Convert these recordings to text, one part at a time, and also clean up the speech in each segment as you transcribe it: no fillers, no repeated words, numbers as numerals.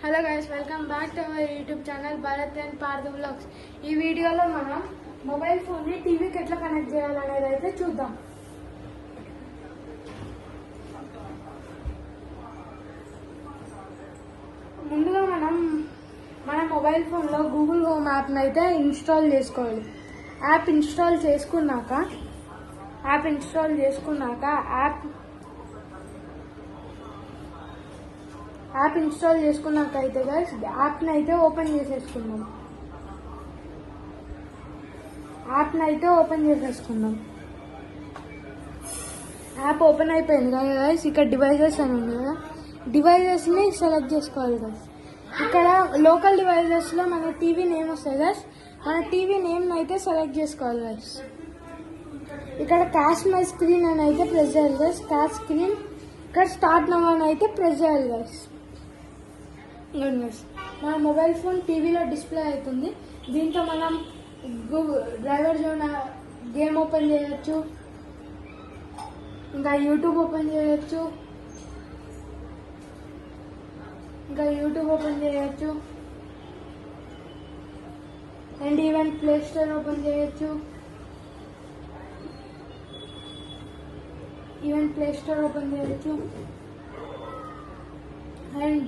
Hello guys, welcome back to our YouTube channel Bharat and Partha vlogs. ఈ వీడియోలో మనం mobile ఫోన్ని టీవీకి ఎట్లా కనెక్ట్ చేయాలనేది అయితే చూద్దాం. ముందుగా మన మొబైల్ ఫోన్లో గూగుల్ హోమ్ యాప్ని అయితే ఇన్స్టాల్ చేసుకోవాలి. యాప్ ఇన్స్టాల్ చేసుకున్నాక అయితే గైస్ యాప్ని అయితే ఓపెన్ చేసేసుకుందాం. యాప్ ఓపెన్ అయిపోయింది కదా గైస్. ఇక్కడ డివైజెస్ అని ఉంది కదా, డివైజెస్ని సెలెక్ట్ చేసుకోవాలి గైస్. ఇక్కడ లోకల్ డివైజెస్లో మన టీవీ నేమ్ వస్తుంది గైస్. మన టీవీ నేమ్ అయితే సెలెక్ట్ చేసుకోవాలి గైస్. ఇక్కడ క్యాష్ మై స్క్రీన్ అని అయితే ప్రెస్ చేయాలి గైస్. క్యాష్ స్క్రీన్ ఇక్కడ స్టార్ట్ నౌ అని అయితే ప్రెస్ చేయాలి గైస్. మన మొబైల్ ఫోన్ టీవీలో డిస్ప్లే అవుతుంది. దీంతో మనం డ్రైవర్ జోన్ గేమ్ ఓపెన్ చేయొచ్చు, ఇంకా యూట్యూబ్ ఓపెన్ చేయొచ్చు, and even play store open చేయొచ్చు, అండ్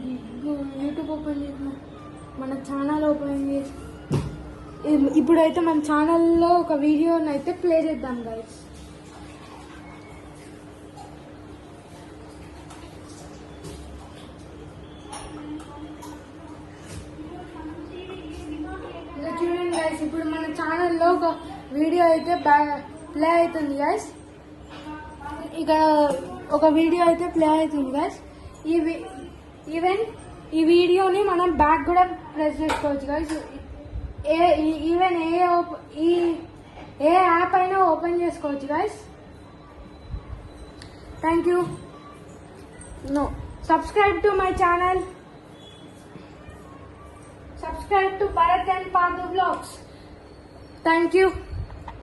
యూట్యూబ్ ఓపెన్ చేసిన మన ఛానల్ ఓపెన్ చేసి ఇప్పుడైతే మన ఛానల్లో ఒక వీడియోని అయితే ప్లే చేద్దాం గైస్. ఇలా చూడండి గైస్, ఇప్పుడు మన ఛానల్లో ఒక వీడియో అయితే ప్లే అవుతుంది గైస్. ఇక్కడ ఒక వీడియో అయితే ప్లే అవుతుంది గైస్. ఈవెన్ ఈ వీడియోని మనం బ్యాక్ కూడా ప్రెస్ చేసుకోవచ్చు గైస్. ఈవెన్ ఏ యాప్ అయినా ఓపెన్ చేసుకోవచ్చు guys. Thank you. Subscribe to my channel. Subscribe to Bharat and Partha vlogs. Thank you.